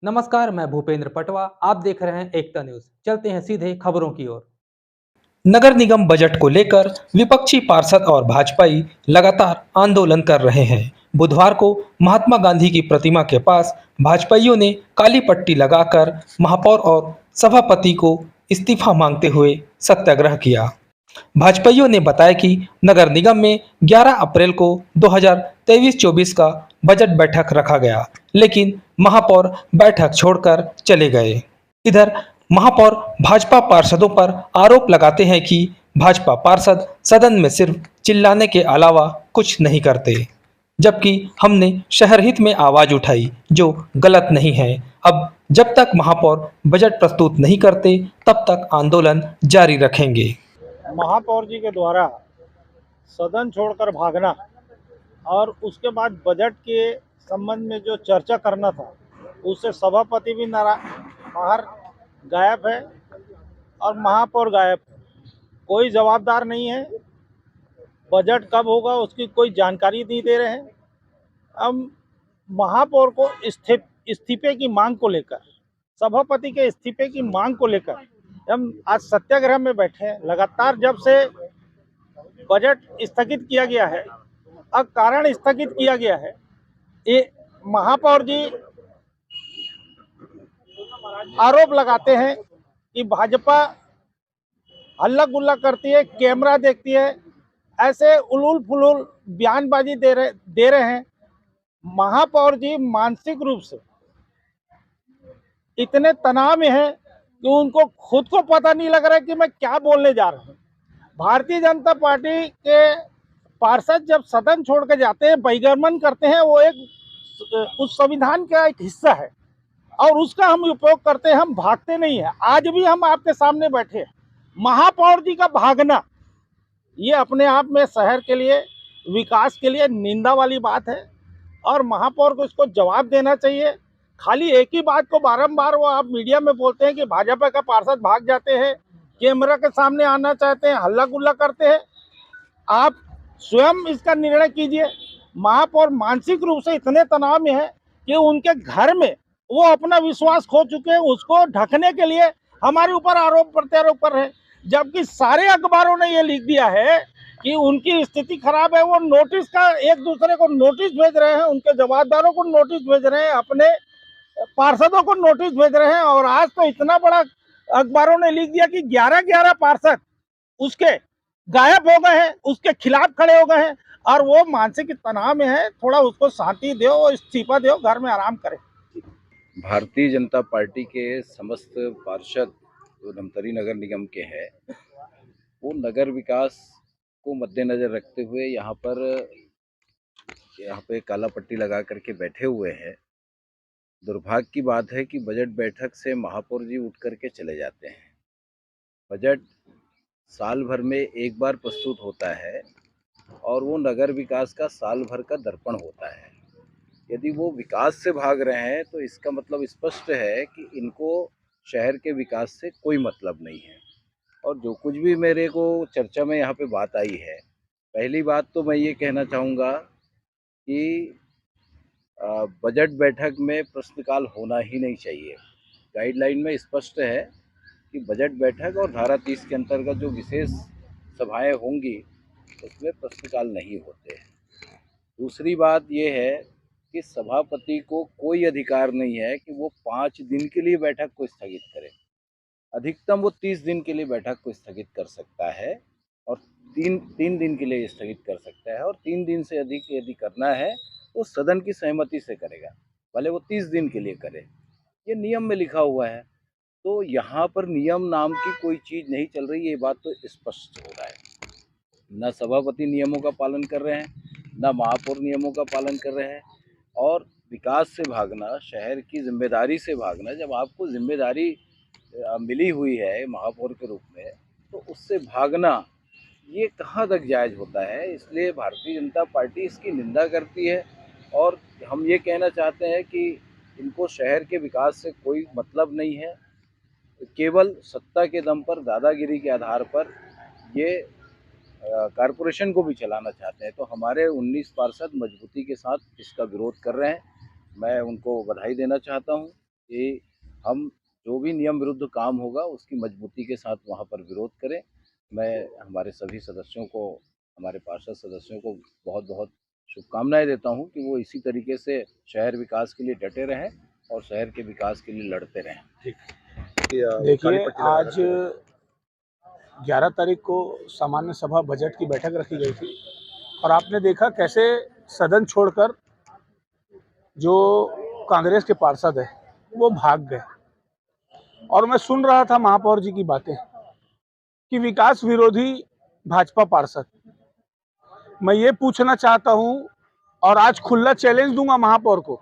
नमस्कार, मैं भूपेंद्र पटवा। आप देख रहे हैं एकता न्यूज। चलते हैं सीधे खबरों की ओर। नगर निगम बजट को लेकर विपक्षी पार्षद और भाजपाई लगातार आंदोलन कर रहे हैं। बुधवार को महात्मा गांधी की प्रतिमा के पास भाजपाइयों ने काली पट्टी लगाकर महापौर और सभापति को इस्तीफा मांगते हुए सत्याग्रह किया। भाजपाइयों ने बताया कि नगर निगम में 11 अप्रैल को 2023-24 का बजट बैठक रखा गया, लेकिन महापौर बैठक छोड़कर चले गए। इधर महापौर भाजपा पार्षदों पर आरोप लगाते हैं कि भाजपा पार्षद सदन में सिर्फ चिल्लाने के अलावा कुछ नहीं करते, जबकि हमने शहर हित में आवाज उठाई, जो गलत नहीं है। अब जब तक महापौर बजट प्रस्तुत नहीं करते, तब तक आंदोलन जारी रखेंगे। महापौर जी के द्वारा सदन छोड़कर भागना और उसके बाद बजट के संबंध में जो चर्चा करना था, उससे सभापति भी बाहर गायब है और महापौर गायब है। कोई जवाबदार नहीं है। बजट कब होगा उसकी कोई जानकारी नहीं दे रहे हैं। अब महापौर को इस्तीफे की मांग को लेकर, सभापति के इस्तीफे की मांग को लेकर हम आज सत्याग्रह में बैठे हैं। लगातार जब से बजट स्थगित किया गया है, अब कारण स्थगित किया गया है, ये महापौर जी आरोप लगाते हैं कि भाजपा हल्ला गुल्ला करती है, कैमरा देखती है, ऐसे उलूल फुलूल बयानबाजी दे रहे हैं। महापौर जी मानसिक रूप से इतने तनाव में है कि उनको खुद को पता नहीं लग रहा है कि मैं क्या बोलने जा रहा हूँ। भारतीय जनता पार्टी के पार्षद जब सदन छोड़ के जाते हैं, बहिर्गमन करते हैं, वो एक उस संविधान का एक हिस्सा है और उसका हम उपयोग करते हैं, हम भागते नहीं है। आज भी हम आपके सामने बैठे हैं। महापौर जी का भागना ये अपने आप में शहर के लिए, विकास के लिए निंदा वाली बात है और महापौर को इसको जवाब देना चाहिए। खाली एक ही बात को बारंबार वो आप मीडिया में बोलते हैं कि भाजपा का पार्षद भाग जाते हैं, कैमरा के सामने आना चाहते हैं, हल्ला गुल्ला करते हैं। आप स्वयं इसका निर्णय कीजिए। महापौर मानसिक रूप से इतने तनाव में है कि उनके घर में वो अपना विश्वास खो चुके हैं। उसको ढकने के लिए हमारे ऊपर आरोप प्रत्यारोप कर रहे हैं, जबकि सारे अखबारों ने ये लिख दिया है कि उनकी स्थिति खराब है। वो नोटिस का एक दूसरे को नोटिस भेज रहे हैं, उनके जवाबदारों को नोटिस भेज रहे हैं, अपने पार्षदों को नोटिस भेज रहे हैं। और आज तो इतना बड़ा अखबारों ने लिख दिया कि 11-11 पार्षद उसके गायब हो गए हैं, उसके खिलाफ खड़े हो गए हैं और वो मानसिक तनाव में है। थोड़ा उसको शांति दो और इस्तीफा दो, घर में आराम करे। भारतीय जनता पार्टी के समस्त पार्षद जो धमतरी नगर निगम के हैं, वो नगर विकास को मद्देनजर रखते हुए यहाँ पे काला पट्टी लगा करके बैठे हुए हैं। दुर्भाग्य की बात है कि बजट बैठक से महापौर जी उठ करके चले जाते हैं। बजट साल भर में एक बार प्रस्तुत होता है और वो नगर विकास का साल भर का दर्पण होता है। यदि वो विकास से भाग रहे हैं तो इसका मतलब स्पष्ट है कि इनको शहर के विकास से कोई मतलब नहीं है। और जो कुछ भी मेरे को चर्चा में यहाँ पे बात आई है, पहली बात तो मैं ये कहना चाहूँगा कि बजट बैठक में प्रश्नकाल होना ही नहीं चाहिए। गाइडलाइन में स्पष्ट है कि बजट बैठक और धारा 30 के अंतर्गत जो विशेष सभाएं होंगी उसमें प्रश्नकाल नहीं होते हैं। दूसरी बात ये है कि सभापति को कोई अधिकार नहीं है कि वो 5 दिन के लिए बैठक को स्थगित करे। अधिकतम वो 30 दिन के लिए बैठक को स्थगित कर सकता है और तीन दिन के लिए स्थगित कर सकता है। और 3 दिन से अधिक यदि करना है वो सदन की सहमति से करेगा, भले वो 30 दिन के लिए करे। ये नियम में लिखा हुआ है। तो यहाँ पर नियम नाम की कोई चीज़ नहीं चल रही, ये बात तो स्पष्ट हो रहा है। न सभापति नियमों का पालन कर रहे हैं, न महापौर नियमों का पालन कर रहे हैं। और विकास से भागना, शहर की जिम्मेदारी से भागना, जब आपको जिम्मेदारी मिली हुई है महापौर के रूप में, तो उससे भागना ये कहाँ तक जायज़ होता है। इसलिए भारतीय जनता पार्टी इसकी निंदा करती है और हम ये कहना चाहते हैं कि इनको शहर के विकास से कोई मतलब नहीं है। केवल सत्ता के दम पर, दादागिरी के आधार पर ये कारपोरेशन को भी चलाना चाहते हैं। तो हमारे 19 पार्षद मजबूती के साथ इसका विरोध कर रहे हैं। मैं उनको बधाई देना चाहता हूँ। कि हम जो भी नियम विरुद्ध काम होगा उसकी मजबूती के साथ वहाँ पर विरोध करें। मैं हमारे सभी सदस्यों को, हमारे पार्षद सदस्यों को बहुत-बहुत शुभकामनाएँ देता हूँ कि वो इसी तरीके से शहर विकास के लिए डटे रहें और शहर के विकास के लिए लड़ते रहें। देखिए, आज 11 तारीख को सामान्य सभा बजट की बैठक रखी गई थी और आपने देखा कैसे सदन छोड़कर जो कांग्रेस के पार्षद है वो भाग गए। और मैं सुन रहा था महापौर जी की बातें कि विकास विरोधी भाजपा पार्षद। मैं ये पूछना चाहता हूं और आज खुला चैलेंज दूंगा महापौर को,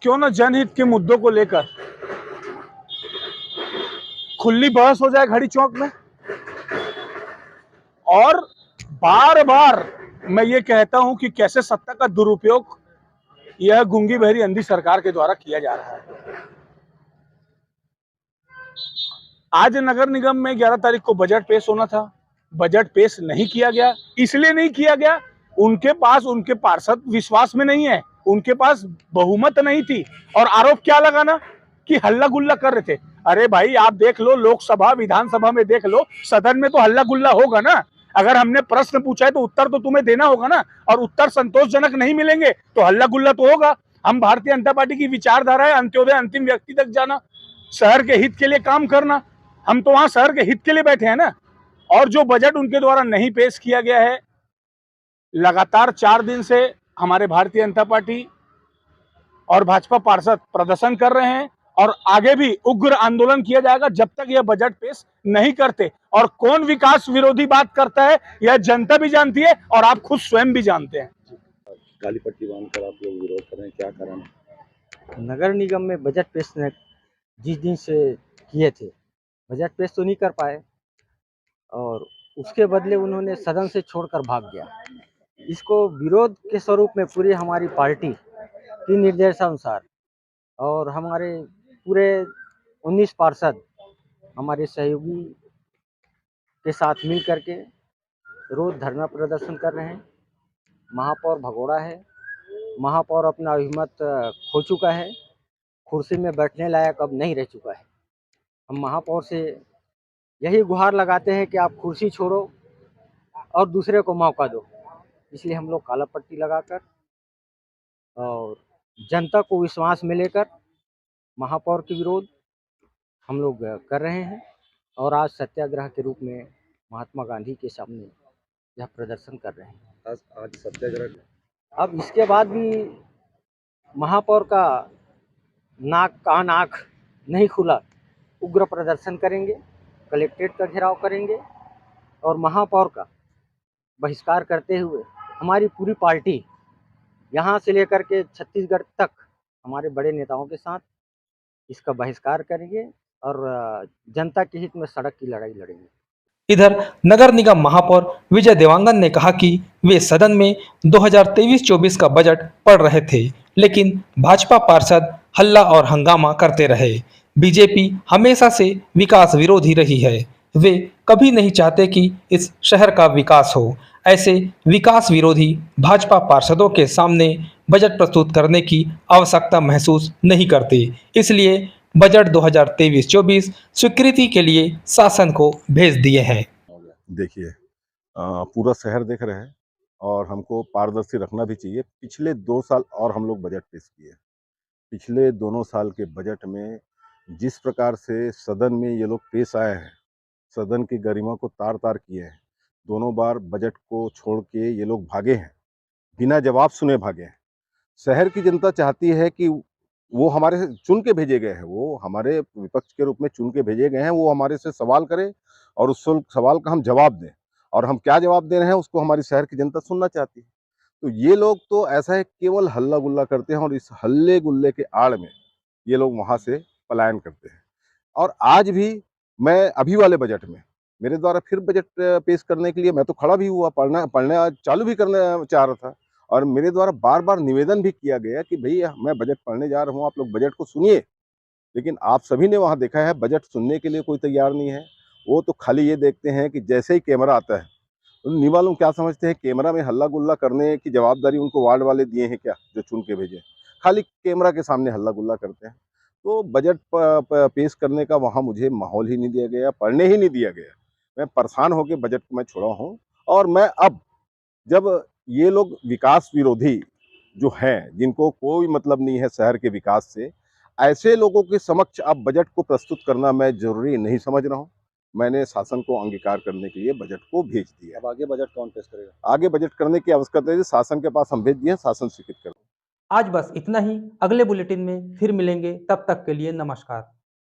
क्यों ना जनहित के मुद्दों को लेकर खुली बहस हो जाए घड़ी चौक में। और बार बार मैं ये कहता हूं कि कैसे सत्ता का दुरुपयोग यह गूंगी बहरी अंधी सरकार के द्वारा किया जा रहा है। आज नगर निगम में 11 तारीख को बजट पेश होना था, बजट पेश नहीं किया गया। इसलिए नहीं किया गया, उनके पास उनके पार्षद विश्वास में नहीं है, उनके पास बहुमत नहीं थी। और आरोप क्या लगाना कि हल्ला गुल्ला कर रहे थे। अरे भाई, आप देख लो, लोकसभा विधानसभा में देख लो, सदन में तो हल्ला गुल्ला होगा ना। अगर हमने प्रश्न पूछा है तो उत्तर तो तुम्हें देना होगा ना, और उत्तर संतोषजनक नहीं मिलेंगे तो हल्ला गुल्ला तो होगा। हम भारतीय जनता पार्टी की विचारधारा है अंत्योदय अंतिम व्यक्ति तक जाना, शहर के हित के लिए काम करना। हम तो वहां शहर के हित के लिए बैठे हैं ना। और जो बजट उनके द्वारा नहीं पेश किया गया है, लगातार 4 दिन से हमारे भारतीय जनता पार्टी और भाजपा पार्षद प्रदर्शन कर रहे हैं और आगे भी उग्र आंदोलन किया जाएगा जब तक यह बजट पेश नहीं करते। और कौन विकास विरोधी बात करता है यह जनता भी जानती है और आप खुद स्वयं भी जानते हैं। काली पट्टी बांधकर आप लोग विरोध कर रहे हैं, क्या कारण है? नगर निगम में बजट पेश जिस दिन से किए थे, बजट पेश तो नहीं कर पाए और उसके बदले उन्होंने सदन से छोड़कर भाग गया। इसको विरोध के स्वरूप में पूरी हमारी पार्टी के निर्देशानुसार और हमारे पूरे 19 पार्षद हमारे सहयोगी के साथ मिल करके रोज धरना प्रदर्शन कर रहे हैं। महापौर भगोड़ा है, महापौर अपना हिम्मत खो चुका है, कुर्सी में बैठने लायक अब नहीं रह चुका है। हम महापौर से यही गुहार लगाते हैं कि आप कुर्सी छोड़ो और दूसरे को मौका दो। इसलिए हम लोग काला पट्टी लगाकर और जनता को विश्वास में लेकर महापौर के विरोध हम लोग कर रहे हैं और आज सत्याग्रह के रूप में महात्मा गांधी के सामने यह प्रदर्शन कर रहे हैं। आज सत्याग्रह, अब इसके बाद भी महापौर का नाक कान आँख नहीं खुला, उग्र प्रदर्शन करेंगे, कलेक्ट्रेट का घेराव करेंगे और महापौर का बहिष्कार करते हुए हमारी पूरी पार्टी यहाँ से लेकर के छत्तीसगढ़ तक हमारे बड़े नेताओं के साथ इसका बहिष्कार करेंगे और जनता के हित में सड़क की लड़ाई लड़ेंगे। इधर नगर निगम महापौर विजय देवांगन ने कहा कि वे सदन में 2023-24 का बजट पढ़ रहे थे, लेकिन भाजपा पार्षद हल्ला और हंगामा करते रहे। बीजेपी हमेशा से विकास विरोधी रही है, वे कभी नहीं चाहते कि इस शहर का विकास हो। ऐसे विकास विरोधी भाजपा पार्षदों के सामने बजट प्रस्तुत करने की आवश्यकता महसूस नहीं करते, इसलिए बजट 2023-24 स्वीकृति के लिए शासन को भेज दिए हैं। देखिए, पूरा शहर देख रहे हैं और हमको पारदर्शी रखना भी चाहिए। पिछले 2 साल और हम लोग बजट पेश किए। पिछले दोनों साल के बजट में जिस प्रकार से सदन में ये लोग पेश आए हैं, सदन की गरिमा को तार-तार किए हैं। दोनों बार बजट को छोड़ के ये लोग भागे हैं, बिना जवाब सुने भागे हैं। शहर की जनता चाहती है कि वो हमारे से चुन के भेजे गए हैं, वो हमारे विपक्ष के रूप में चुन के भेजे गए हैं, वो हमारे से सवाल करें और उस सवाल का हम जवाब दें और हम क्या जवाब दे रहे हैं उसको हमारी शहर की जनता सुनना चाहती है। तो ये लोग तो ऐसा है केवल हल्ला गुल्ला करते हैं और इस हल्ले गुल्ले के आड़ में ये लोग वहाँ से पलायन करते हैं। और आज भी मैं अभी वाले बजट में मेरे द्वारा फिर बजट पेश करने के लिए मैं तो खड़ा भी हुआ, पढ़ना चालू भी करना चाह रहा था और मेरे द्वारा बार बार निवेदन भी किया गया कि भैया मैं बजट पढ़ने जा रहा हूँ, आप लोग बजट को सुनिए। लेकिन आप सभी ने वहाँ देखा है बजट सुनने के लिए कोई तैयार नहीं है। वो तो खाली ये देखते हैं कि जैसे ही कैमरा आता है, तो नहीं मालूम क्या समझते हैं कैमरा में हल्ला गुल्ला करने की जवाबदारी उनको वार्ड वाले दिए हैं क्या, जो चुन के भेजे। खाली कैमरा के सामने हल्ला गुल्ला करते हैं। तो बजट पेश करने का वहाँ मुझे माहौल ही नहीं दिया गया, पढ़ने ही नहीं दिया गया। मैं परेशान होकर बजट को मैं छोड़ा हूँ। और मैं अब जब ये लोग विकास विरोधी जो हैं, जिनको कोई मतलब नहीं है शहर के विकास से, ऐसे लोगों के समक्ष अब बजट को प्रस्तुत करना मैं ज़रूरी नहीं समझ रहा हूँ। मैंने शासन को अंगीकार करने के लिए बजट को भेज दिया। अब आगे बजट कौन पेश करेगा? आगे बजट करने की आवश्यकता है, शासन के पास हम भेज दिए हैं, शासन स्वीकृत कर। आज बस इतना ही। अगले बुलेटिन में फिर मिलेंगे, तब तक के लिए नमस्कार।